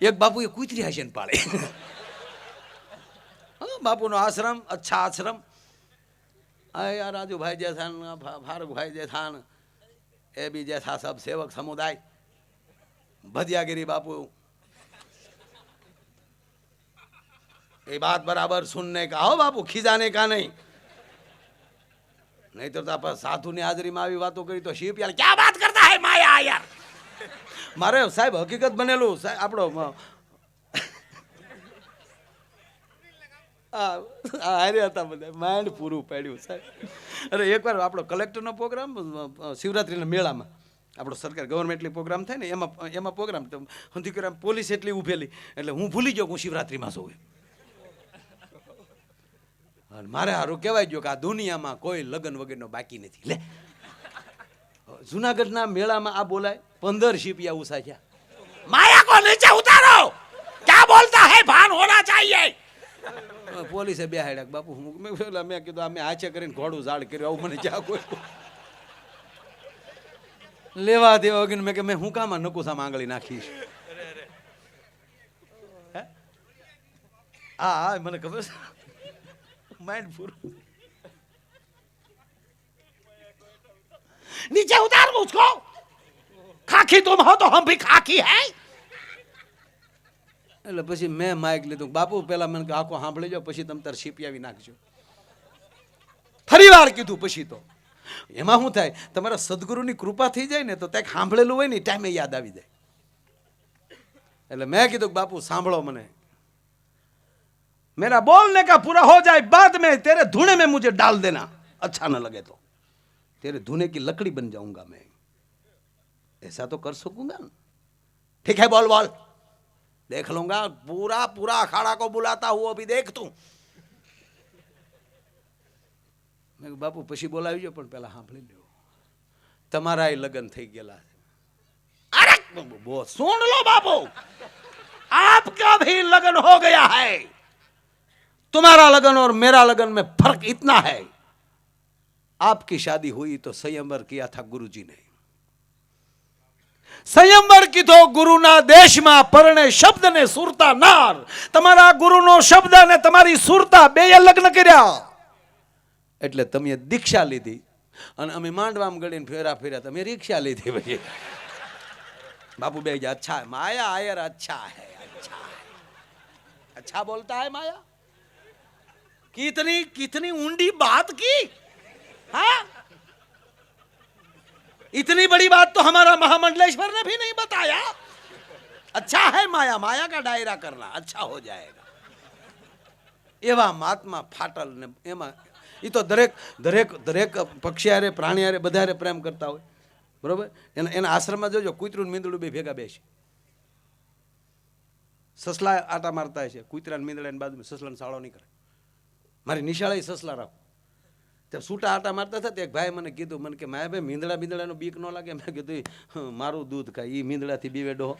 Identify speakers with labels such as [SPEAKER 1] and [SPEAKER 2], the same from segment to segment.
[SPEAKER 1] એક બાપુએ કૂતરી હશે ને પાળે. બાપુનો આશ્રમ, અચ્છા આશ્રમ. यार राजू भाई जैसा, फारूक भाई जैसा, ए भी जैसा सब सेवक समुदाय, भजियागिरी बापू, ये बात बराबर सुनने का हो बापू, खिजाने का नहीं. नहीं तो आप साधु ने हाजरी में આવી વાતો કરી તો શિપ યાર क्या बात करता है माया यार. મારે સાહેબ હકીકત બનેલું સાહેબ આપણો હારે હતા બધા માઇન્ડ પૂરું પાડ્યું સાહેબ. અરે એકવાર આપણો કલેક્ટરનો પ્રોગ્રામ શિવરાત્રીના મેળામાં આપણો સરકાર ગવર્મેન્ટલી પ્રોગ્રામ થાય ને એમાં પ્રોગ્રામ તો હંધી કર્યા પોલીસ એટલી ઊભેલી એટલે હું ભૂલી ગયો હું શિવરાત્રીમાં છું. અને મારે સારું કહેવાય ગયો કે આ દુનિયામાં કોઈ લગ્ન વગરનો બાકી નથી. લે જુનાગઢના મેળામાં આ બોલાય 15 શિપિયા ઉષા થયા. માયા કો નીચે ઉતારો, ક્યા બોલતા હે, ભાન હોના ચાહીએ. પોલીસે બેહાડ્યા બાપુ. મેં કીધું અમે આચે કરીને ઘોડું ઝાડ કર્યું આવું મને ક્યાં કોઈ લેવા દેવા વગર મેં કે મેં હું કામાં નકુસામાં આંગળી નાખીશ. હા મને ખબર છે माइंड पूरा. नीचे उतार मुझको, खाकी तुम हो तो हम भी खाकी है. એટલે પછી મેં માઇક લીધું. બાપુ પેલા મને આખો સાંભળી જાઓ પછી તમે તાર શીપિયાવી નાખજો. ફરી વાર કીધું પછી તો એમાં શું થાય તમારા સદગુરુની કૃપા થઈ જાય ને તો ત્યાં સાંભળેલું હોય ને ટાઈમે યાદ આવી જાય. એટલે મેં કીધું બાપુ સાંભળો મને, मेरा बोलने का पूरा हो जाए बाद में तेरे धुने में मुझे डाल देना, अच्छा न लगे तो तेरे धुने की लकड़ी बन जाऊंगा मैं. ऐसा तो कर सकूंगा ना. ठीक है बोल बोल, देख लूंगा. पूरा पूरा अखाड़ा को बुलाता हूं अभी देख तू. मैं बापू પછી બોલાવી જો પણ પહેલા સાંભળી લ્યો તમારા લગન થઈ ગયેલા છે. અરે બો सुन लो बापू, आपका भी लगन हो गया है. तुम्हारा लगन और मेरा लगन में फर्क इतना है, आपकी शादी हुई तो संयमवर किया था गुरुजी ने. संयमवर की तो गुरुना देश में परणे शब्द ने सुरता नार. તમારા ગુરુનો શબ્દ અને તમારી સુરતા બેય લગ્ન કર્યા એટલે તમે દીક્ષા લીધી અને અમે માંડવામાં ગળીને ફેરા ફેર્યા, તમે રીક્ષા લીધી. ભાઈ બાપુ બે अच्छा है माया आयर, अच्छा है, अच्छा है, अच्छा बोलता है माया. कितनी कितनी ऊंडी बात की. हाँ इतनी बड़ी बात तो हमारा महामंडलेश्वर ने भी नहीं बताया. अच्छा है माया, माया का डायरा करना अच्छा हो जाएगा. एवा महात्मा फाटल ने एमा ये तो दरेक दरेक दरेक पक्षी हारे प्राणी हारे બધા હારે પ્રેમ કરતા હોય બરોબર. એના આશ્રમમાં જોજો કૂતરું મીંદડું બે ભેગા બેસી સસલા આટા મારતા હશે. કૂતરા મીંદડાની બાજુમાં સસલાને સાળો નહીં કરે. મારી નિશાળે સસલા રાખો ત્યાં છૂટા આટા મારતા હતા. એક ભાઈ મને કીધું, મને કે માયા ભાઈ મીંદડા મીંદડાનો બીક ન લાગે. મેં કીધું મારું દૂધ ખાય એ મીંદડાથી બીવે ડોહો.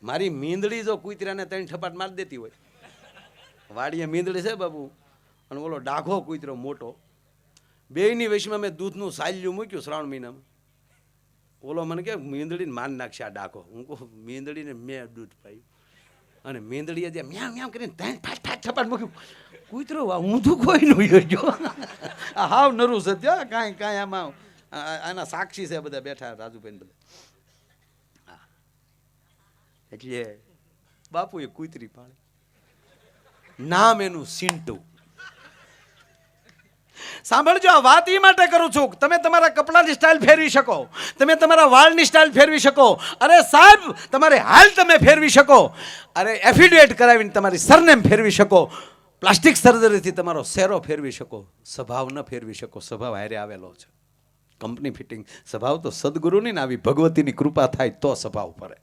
[SPEAKER 1] મારી મીંદડી જો કૂતરાને 3 ઠપાટ મારી દેતી હોય, વાડીએ મીંદડી છે બાબુ અને ઓલો ડાઘો કૂતરો મોટો, બેયની વચમાં મેં દૂધનું સાલ્યું મૂક્યું શ્રાવણ મહિનામાં. ઓલો મને કે મીંદડીને માન નાખશે આ ડાઘો. હું કહું મીંદડીને મેં દૂધ પાયું અને મીંદડીએ જે મ્યામ મ્યામ કરીને 3 ફાટ ફાટ ઠપાટ મૂક્યું. કૂતરો ઊંધું કોઈ નહીં જો આ હાવ નરું છે ત્યાં કાંઈ કાંઈ આમાં આના સાક્ષી છે બધા બેઠા રાજુભાઈ બધા. હા એટલે બાપુએ કૂતરી પાળી, નામ એનું સિન્ટુ. સાંભળજો, આ વાત એ માટે કરું છું તમે તમારા કપડાની સ્ટાઇલ ફેરવી શકો, તમે તમારા વાળની સ્ટાઇલ ફેરવી શકો. અરે સાહેબ તમારે હાલ તમે ફેરવી શકો. અરે એફિડેવિટ કરાવીને તમારી સરનેમ ફેરવી શકો. પ્લાસ્ટિક સર્જરીથી તમારો શેરો ફેરવી શકો. સ્વભાવ ન ફેરવી શકો. સ્વભાવ હારે આવેલો છે. કંપની ફિટિંગ સ્વભાવ તો સદગુરુની ને આવી ભગવતીની કૃપા થાય તો સ્વભાવ ફરે.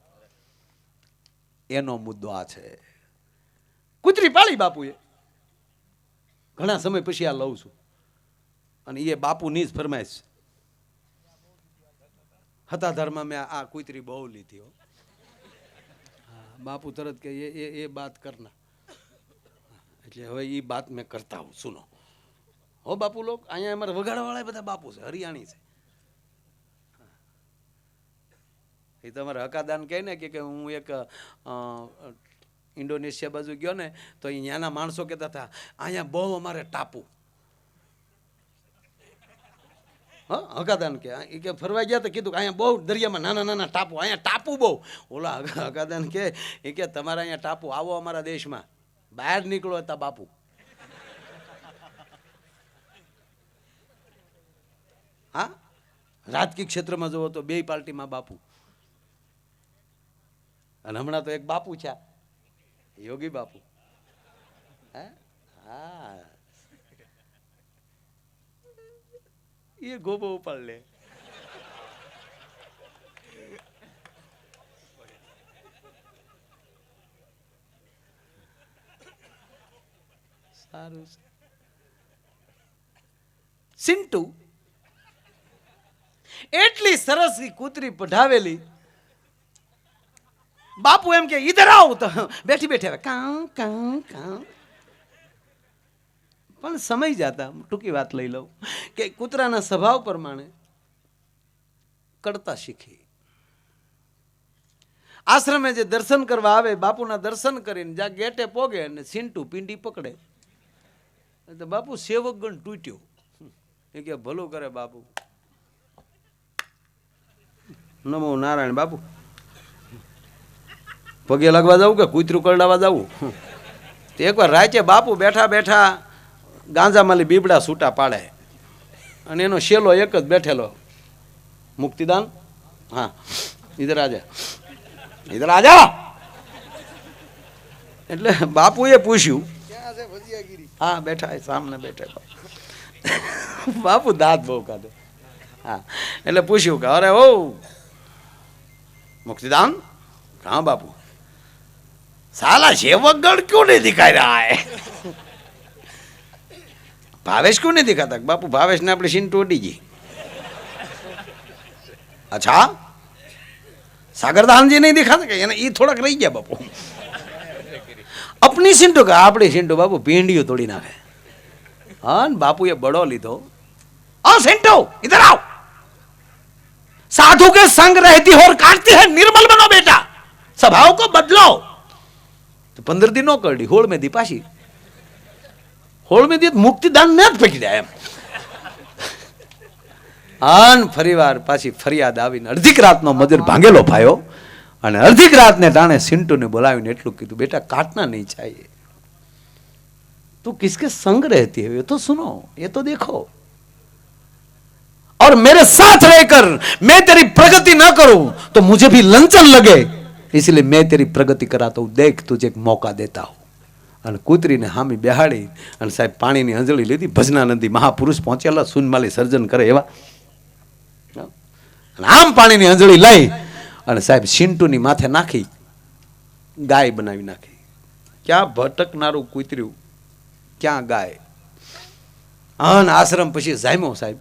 [SPEAKER 1] એનો મુદ્દો આ છે. કૂતરી પાળી બાપુએ ઘણા સમય પછી આ લઉં છું અને એ બાપુની જ ફરમાઈશ હતા ધર્મમાં મેં આ કૂતરી બહુ લીધી હો. બાપુ તરત કે એ બાત કરના. એટલે હવે એ બાત મેં કરતા હું સુનો હો બાપુ લોક. અહીંયા અમારે વગાડવાળા બધા બાપુ છે, હરિયાણી છે. એ તમારે હકાદાન કહે ને કે હું એક ઇન્ડોનેશિયા બાજુ ગયો ને તો અહીંયાના માણસો કહેતા હતા અહીંયા બહુ અમારે ટાપુ. હા હકાદાન કે ફરવા ગયા તો કીધું કે અહીંયા બહુ દરિયામાં નાના નાના ટાપુ, અહીંયા ટાપુ બહુ. ઓલા હકાદાન કે તમારે અહીંયા ટાપુ, આવો અમારા દેશમાં, બહાર નીકળો હતા બાપુ. હા રાજકીય ક્ષેત્રમાં જુઓ તો બે પાર્ટીમાં બાપુ. અને હમણાં તો એક બાપુ છે યોગી બાપુ. હા એ ગોબો ઉપાડ લે. સારું. સિન્ટુ એટલી સરસ કૂતરી પઢાવેલી, બાપુ એમ કે ઈધર આવ તો બેઠી બેઠી આવે કાં કાં કાં. પણ સમય જતા ટૂંકી વાત લઈ લઉં કે કૂતરાના સ્વભાવ પ્રમાણે કડતા શીખી. આશ્રમે જે દર્શન કરવા આવે, બાપુના દર્શન કરીને જ્યાં ગેટે પોગે અને સિન્ટુ પીંડી પકડે તો બાપુ સેવક ગણ તૂટ્યો. એ કે ભલું કરે બાપુ, નમો નારાયણ બાપુ. પગે લાગવા જવું કે કૂતરું કરડાવા જવું? એકવાર રાચે બાપુ બેઠા બેઠા ગાંજામાલી બીબડા છૂટા પાડે અને એનો શેલો એક જ બેઠેલો, મુક્તિદાન. હા ઇધર આજા, ઇધર આજા. એટલે બાપુએ પૂછ્યું, હા બેઠા સામને બેઠા. બાપુ દાંત બહુ કાઢે. હા એટલે પૂછ્યું કે અરે ઓ मुक्तिदान कहाँ बापू, साला सेवक गण क्यों नहीं दिखाई रहा है? भावेश क्यों नहीं दिखाता? बापू भावेश ने अपने सीन तोड़ दीजिए. अच्छा सागरदान जी नहीं दिखाता क्या? ये थोड़ा रही गया बापू. अपनी सिंटू का आपड़ी सिंटू बापू पींडियो तोड़ी नाखे. हाँ बापू ये बड़ो लीधो. आओ सिंटू इधर आओ. साधु के संग रहती हो और काटती है, निर्मल बनो बेटा, स्वभाव को बदलो. तो 15 दिनों कर दी, होड़ में दी पाशी. होड़ में दी मुक्तिदान ने જ પકડ્યા એમ. આન ફરીવાર પાછી ફરિયાદ આવીને અડધીક રાતનો મજૂર ભાંગેલો ભાયો અને અડધીક રાતને ટાણે સિન્ટુને બોલાવીને એટલું કીધું, બેટા કાટના નહીં चाहिए, तू किसके संग रहती है ये तो सुनो, ये तो देखो, और मेरे साथ रहकर मैं तेरी प्रगति ना करूं तो मुझे भी लंचन लगे, इसलिए मैं तेरी प्रगति कराता हूं, देख तुझे एक मौका देता हूं. અને કૂતરીને હામી બેહાડી અને સાહેબ પાણીની અંજળી લીધી. ભજનાનંદી મહાપુરુષ પહોંચેલા સુનમાલી સર્જન કરે એવા. આમ પાણીની અંજળી લઈ અને સાહેબ સિન્ટુની માથે નાખી ગાય બનાવી નાખી. ક્યાં ભટકનારું કૂતર્યું, ક્યાં ગાય. અન આશ્રમ પછી જામ્યો સાહેબ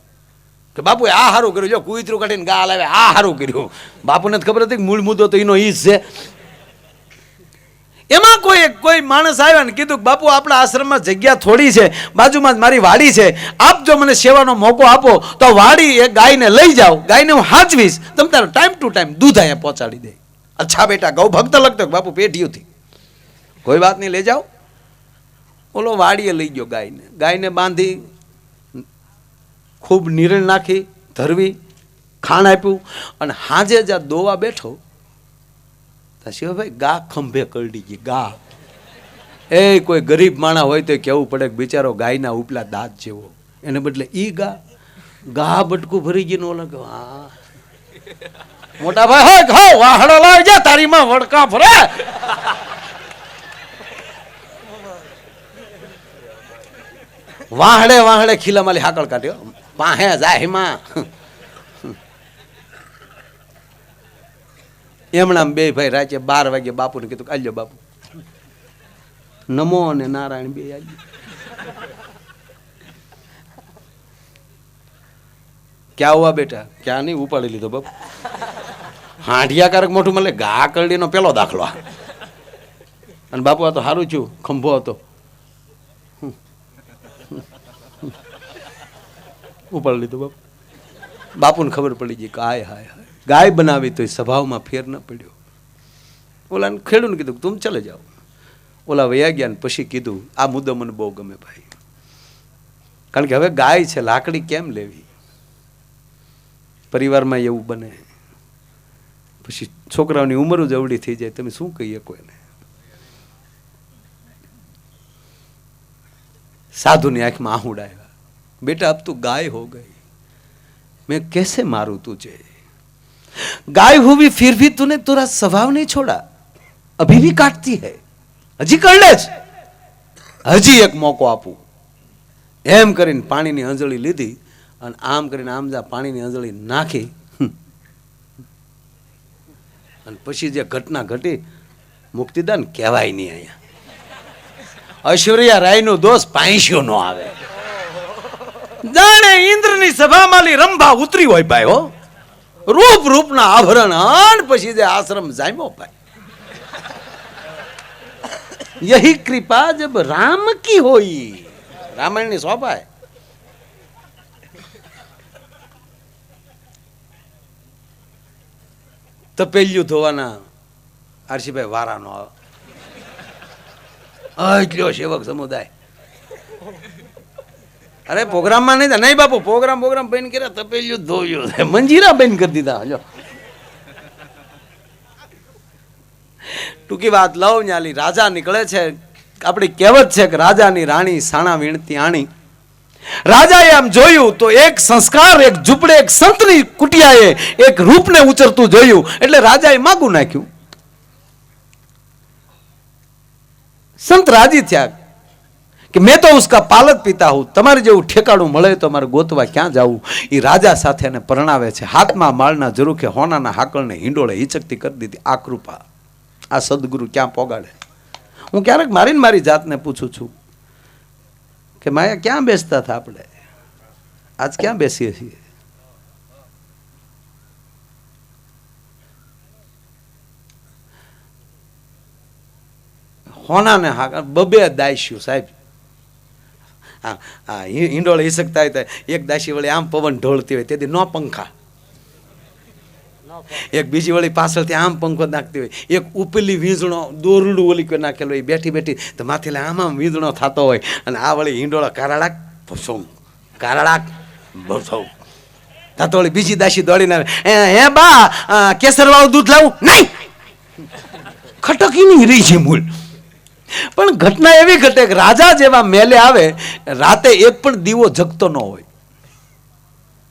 [SPEAKER 1] કે બાપુ આ હારું કર્યું, જો કૂતરું કાઢીને ગા લાવે, આ હારું કર્યું. બાપુને ખબર હતી કે મૂળ મુદ્દો તો એનો ઈ જ છે. એમાં કોઈ માણસ આવ્યા ને કીધું કે બાપુ આપણા આશ્રમમાં જગ્યા થોડી છે, બાજુમાં જ મારી વાડી છે, આપ જો મને સેવાનો મોકો આપો તો વાડી એ ગાયને લઈ જાઓ, ગાયને હું હાચવીશ, તમે તારો ટાઈમ ટુ ટાઈમ દૂધ અહીંયા પહોંચાડી દે. અચ્છા બેટા ગૌ ભક્ત લગતો બાપુ પેઢીઓથી, કોઈ વાત નહીં લઈ જાઓ. ઓલો વાડીએ લઈ ગયો ગાયને, ગાયને બાંધી ખૂબ નીરણ નાખી ધરવી, ખાણ આપ્યું અને હાજે જ્યાં દોવા બેઠો શિવભાઈ ગા ખંભે કરડી ગઈ. ગા એ કોઈ ગરીબ માણા હોય તો કેવું પડે કે બિચારો ગાયના ઉપલા દાંત જેવો, એને બદલે ઈ ગા ગા બટકું ભરી ગયું. ઓલા કે હા મોટા ભાઈ હો વાહડો લાવી જા, તારી માં વડકા ભરે. વાહડે વાહડે ખીલામાલી હાકળ કાઢ્યો, પાહે જાય માં. એમણા બે ભાઈ રાતે 12 વાગે બાપુને કીધું આલ્યો બાપુ, નમો અને નારાયણ બે આવી. ક્યાં હુઆ બેટા? ક્યાં નહીં, ઉપાડી લીધો બાપુ. હાંડિયા કારક મોટું મળે, ઘા કરડીનો પેલો દાખલો. અને બાપુ આ તો સારું છું, ખંભો હતો, ઉપાડી લીધો બાપુ. બાપુને ખબર પડી ગઈ કે હાય હાય હાય ગાય બનાવી તો સ્વભાવમાં ફેર ન પડ્યો. ઓલાને ખેડૂને કીધું તુમ ચલે જાઓ. ઓલા વયા ગયા. પછી કીધું આ મુદ્દો મને બહુ ગમે ભાઈ, કારણ કે હવે ગાય છે, લાકડી કેમ લેવી? પરિવારમાં એવું બને. પછી છોકરાઓની ઉંમર જ અવળી થઈ જાય, તમે શું કહીએ કોઈને? સાધુની આંખમાં આહુડા આવ્યા. बेटा अब तू गाय हो गई, मैं कैसे मारूं तुझे? गाय हुई फिर भी तूने तेरा स्वभाव नहीं छोड़ा, अभी भी काटती है, हजी कर ले, हजी एक मौको आपू. एम करीने पाणीनी अंजળી લીધી અને આમ કરીને આમ જા પાણીની અંજળી નાખી અને પછી જે ઘટના ઘટી મુક્તિદાન કહેવાય નહીં. અહીંયા ઐશ્વર્યા રાયનો દોષ પાંસ્યો નો આવે. જાણે ઇન્દ્રની સભામાંલી રંભા ઉતરી હોય ભાઈ. હો રૂપ રૂપના આભરણ અને પછી જે આશ્રમ જામ્યો ભાઈ. यही कृपा जब राम की होई. रामायण ની શોભા. તપેલિયું ધોવાના આરસીભાઈ વારાનો આટલો સેવક સમુદાય. અરે પ્રોગ્રામમાં નહીં બાપુ, પ્રોગ્રામ બંધ કર્યા, તપેલિયું ધોયું, મંજીરા બંધ કરી દીધા. જો ટૂંકી વાત લઉં, ન્યાલી રાજા નીકળે છે. આપણી કહેવત છે કે રાજાની રાણી સાણા વીણતી આણી. રાજાએ આમ જોયું તો એક સંસ્કાર, એક ઝૂંપડે, એક સંતની કુટિયાએ એક રૂપને ઉચરતું જોયું એટલે રાજાએ માગું નાખ્યું. સંત રાજી થયા કે મેં તો ઉસકા પાલક પીતા હું, તમારે જેવું ઠેકાણું મળે તો મારે ગોતવા ક્યાં જવું? એ રાજા સાથે એને પરણાવે છે. હાથમાં માળના ઝરૂખે હોનાના હાકળને હિંડોળે હિચકતી કરી દીધી. આ કૃપા, આ સદગુરુ ક્યાં પોગાડે? હું ક્યારેક મારી જાતને પૂછું છું કે માયા ક્યાં બેસતા હતા આપણે, આજ ક્યાં બેસીએ છીએ? હોનાને હાકળ બબે દાસ્યું સાહેબ. હિંડોળે હિસકતા હોય એક દાસી વળી આમ પવન ઢોળતી હોય તેથી નો પંખા, એક બીજી વળી પાછળથી આમ પંખો નાખતી હોય, એક ઉપલી વીજળો દોરડું ઓલી કોઈ નાખેલું હોય, બેઠી બેઠી તો માથે આમ વીજળો થતો હોય અને આ વળી હિંડોળો કારાડાક ભસોમ કારાડાક ભસોમ થતો વળી બીજી દાસી દોડીને આવે, હે બા કેસર વાળું દૂધ લાવું? નહીં, ખટકી નહીં રહી છે મૂળ. પણ ઘટના એવી ઘટે કે રાજા જેવા મેલે આવે, રાતે એક પણ દીવો જગતો ન હોય.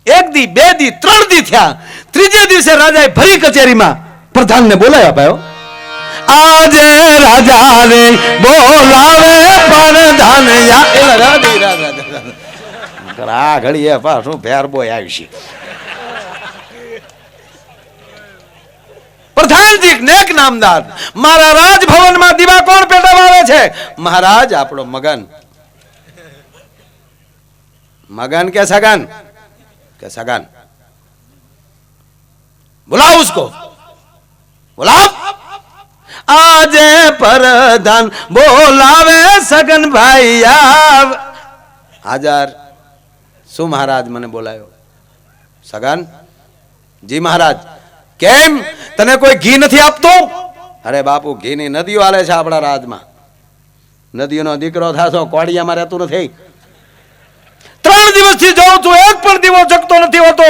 [SPEAKER 1] એક દી, બે દી, 3 દી થયા. ત્રીજે દિવસે રાજાએ ફરી કચેરીમાં પ્રધાનને બોલાવ્યા. ભાઈઓ આજે રાજા રે બોલાવે પ્રધાન આ ઘડીએ પાછું ફેર બોય આવી છે. પ્રધાનજી નેક નામદાર, મારા રાજભવનમાં દીવા કોણ પેટાવા આવે છે? મહારાજ આપણો મગન. મગન કે સગન? કે सगन. बुलाओ उसको, बुलाओ. आज प्रधान बोलावे सगन भाई हाजर. શું મહારાજ મને બોલાયો? સગન જી મહારાજ. કેમ તને કોઈ ઘી નથી આપતું? અરે બાપુ ઘીની નદીઓ હાલે છે આપણા રાજમાં. નદીઓનો દીકરો થાશો, કોડિયામાં રહેતું નથી. 3 દિવસથી જોઉં છું, એક પણ દીવો જગતો નથી હોતો.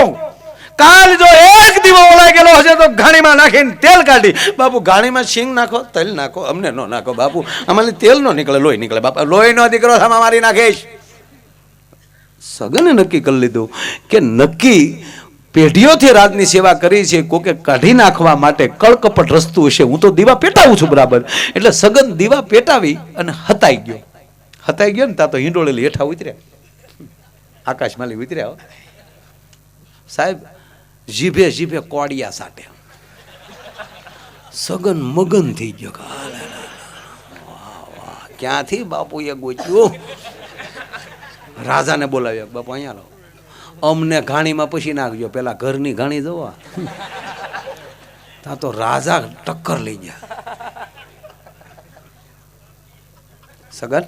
[SPEAKER 1] કાલ જો એક દીવો ઓલાઈ ગયેલો હશે તો ઘાણીમાં નાખીને તેલ કાઢી. બાપુ ઘાણીમાં સિંગ નાખો, તેલ નાખો, અમને નો નાખો બાપુ, અમારે તેલ નો નીકળે, લોહી નીકળે. બાપા લોહીનો દીકરો સામા મારી નાખીશ. સગને નક્કી કરી લીધું કે નક્કી પેઢીઓથી રાજની સેવા કરી છે, કોકે કાઢી નાખવા માટે કળકપટ રસ્તું હશે. હું તો દીવા પેટાવું છું બરાબર. એટલે સગન દીવા પેટાવી અને હતાઈ ગયો. હતાઈ ગયો ને ત્યાં તો હિંડોળેલી હેઠા ઉતર્યા, આકાશમાં ઉતર્યા. સાહેબ જીભે જીભે કોડિયા સાટે. સગન મગન થઈ ગયો. ક્યાંથી બાપુ એ ગોચ્યું? રાજાને બોલાવ્યો. બાપુ અહીંયા લો, અમને ઘાણીમાં પછી નાખજો, પેલા ઘરની ઘાણી જોવા. ત્યાં તો રાજા ટક્કર લઈ ગયા. સગન,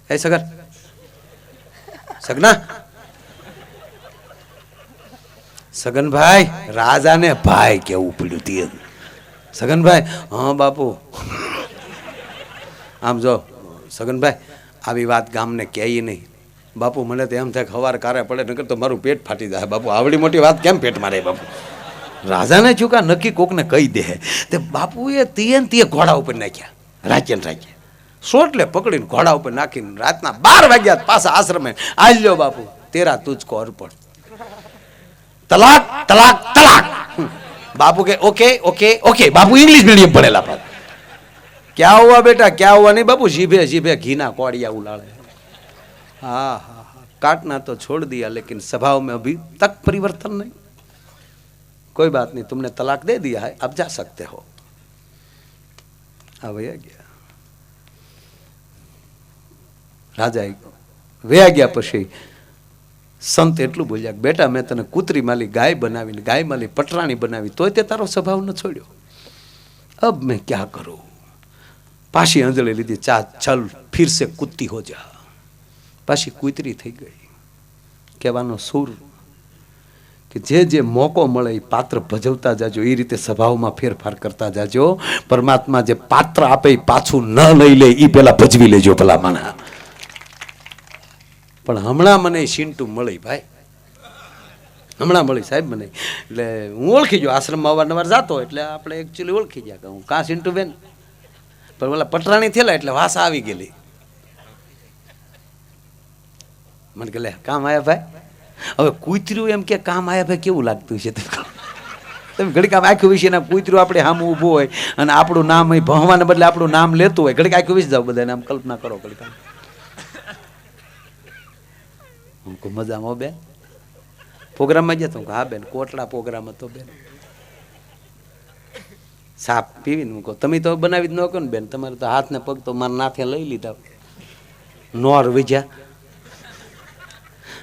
[SPEAKER 1] હે સગન, સગના, સગનભાઈ રાજાને ભાઈ કેવું પડ્યું તે સગનભાઈ હા બાપુ આમ જો સગનભાઈ આવી વાત ગામને કહી નહીં બાપુ મને તો એમ થાય ખવાર કારે પડે નકર તો મારું પેટ ફાટી જાય બાપુ આવડી મોટી વાત કેમ પેટમાં રહે બાપુ રાજાને ચૂકા નક્કી કોકને કહી દે તે બાપુએ તે ઘોડા ઉપર નાખ્યા રાખ્યા સોટલે પકડીને ઘોડા ઉપર નાખીને રાતના 12 વાગ્યા પાછા આશ્રમે આલ્યો બાપુ તેરા તુજકો અર્પણ તલાક તલાક તલાક બાપુ કે ઓકે ઓકે ઓકે બાપુ इंग्लिश मीडियम पढ़ेला पर क्या हुआ बेटा क्या हुआ नहीं बापू जीभे जीभे घीना कौड़िया उलाड़े हाँ हाँ हाँ काटना तो छोड़ दिया लेकिन स्वभाव में अभी तक परिवर्तन नहीं कोई बात नहीं तुमने तलाक दे दिया है अब जा सकते हो हाँ भैया गया राजा वया गया પછી સંત એટલું બોલ્યા બેટા મેં તને કૂતરી માલી ગાય બનાવીને ગાય માલી પટરાણી બનાવી તોય તે તારો સ્વભાવ ન છોડ્યો अब मैं क्या करूं પાછી અંજળી લીધી ચા ચલ ફિર સે કુત્તી હો જા પાછી કૂતરી થઈ ગઈ કહેવાનો સૂર કે જે જે મોકો મળે એ પાત્ર ભજવતા જાજો એ રીતે સ્વભાવમાં ફેરફાર કરતા જાજો પરમાત્મા જે પાત્ર આપે એ પાછું ન લઈ લે એ પેલા ભજવી લેજો ભલા માણા પણ હમણાં મને સિંટુ મળી ભાઈ હમણાં મળી સાહેબ મને એટલે હું ઓળખી ગયો આશ્રમમાં અવારનવાર જાતો એટલે આપણે એકચ્યુઅલી ઓળખી ગયા કે હું કાં સિંટુ બેન પણ ઓલા પટરાણી થયેલા એટલે વાસા આવી ગયેલી મને કે લે કામ આયા ભાઈ હવે કૂતર્યું એમ કે કામ આયા ભાઈ કેવું લાગતું છે તમે ઘડીક આમ આખું વિશે કૂતર્યું આપણે સામે ઊભું હોય અને આપણું નામ અહીં ભણવાને બદલે આપણું નામ લેતું હોય ઘડીક આખું વિશે જાવ બધાને આમ કલ્પના કરો ઘડીક મજામાં બેન પ્રોગ્રામમાં જતો હા બેન કોટડા પ્રોગ્રામ હતો બેન સાપ પીવીને મૂકો તમે તો બનાવી જ ન કહો ને બેન તમારે તો હાથ ને પગ તો મારા નાથે લઈ લીધા નોર વિજ્યા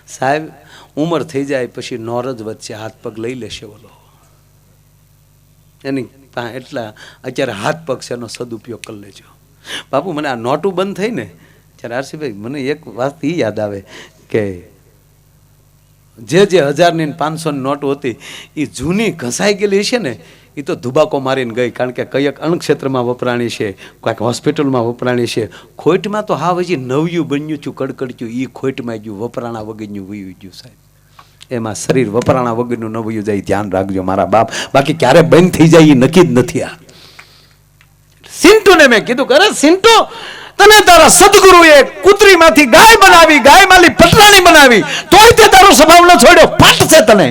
[SPEAKER 1] સાહેબ ઉંમર થઈ જાય પછી નોર જ વચ્ચે હાથ પગ લઈ લેશે ઓલો એની એટલા અત્યારે હાથ પગ છે એનો સદુપયોગ કરી લેજો બાપુ મને આ નોટું બંધ થઈ ને ત્યારે આરસીભાઈ મને એક વાત એ યાદ આવે કે જે 1000 ની 500 ની નોટો હતી એ જૂની ઘસાઈ ગયેલી છે ને એ તો ધુબાકો મારીને ગઈ કારણ કે કઈક અણક્ષેત્રમાં વપરાણી છે કોઈક હોસ્પિટલમાં વપરાણી છે ખોટમાં તો હા હજી નવ્યું બન્યું છું કડકડ્યું એ ખોટમાં ગયું વપરાણા વગરનું વયું ગયું સાહેબ એમાં શરીર વપરાણા વગરનું ન વયું જાય ધ્યાન રાખજો મારા બાપ બાકી ક્યારે બંધ થઈ જાય એ નક્કી જ નથી આ સિન્ટુને મેં કીધું કે અરે સિન્ટુ તને તારા સદગુરુએ કૂતરીમાંથી ગાય બનાવી ગાય માલી પટરાણી બનાવી તોય તે તારો સ્વભાવ ન છોડ્યો ફાટશે તને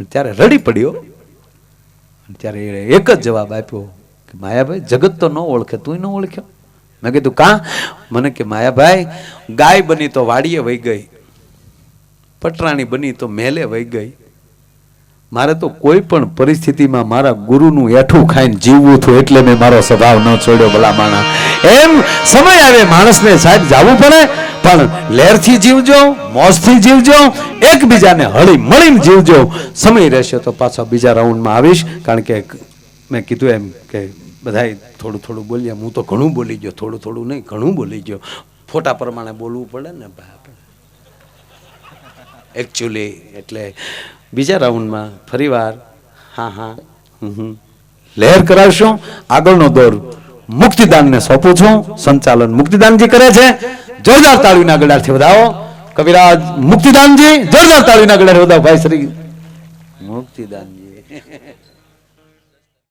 [SPEAKER 1] ત્યારે રડી પડ્યો ત્યારે એક જ જવાબ આપ્યો કે માયાભાઈ જગત તો ન ઓળખે તું ન ઓળખ્યો મેં કીધું કા મને કે માયાભાઈ ગાય બની તો વાડીએ વહી ગઈ પટરાણી બની તો મેલે વહી ગઈ મારે તો કોઈ પણ પરિસ્થિતિમાં મારા ગુરુનું એઠું ખાઈને જીવવું હતું એટલે મેં મારો સ્વભાવ ન છોડ્યો ભલા માણા એમ સમય આવે માણસને સાહેબ જવું પડે પણ લહેરથી જીવજો મોજથી જીવજો એકબીજાને હળી મળીને જીવજો સમય રહેશે તો પાછા બીજા રાઉન્ડમાં આવીશ કારણ કે મેં કીધું એમ કે બધાય થોડું થોડું બોલ્યા હું તો ઘણું બોલી ગયો થોડું થોડું નહીં ઘણું બોલી ગયો ફોટા પ્રમાણે બોલવું પડે ને ભાઈ એકચ્યુઅલી એટલે બીજા રાઉન્ડમાં ફરીવાર હા હા લહેર કરાવશો આગળનો દોર મુક્તિદાનને સોંપું છું સંચાલન મુક્તિદાનજી કરે છે જોરદાર તાળીના ગળાથી વધાવો કવિરાજ મુક્તિદાનજી જોરદાર તાળીના ગળાથી વધાવો ભાઈ શ્રી મુક્તિદાન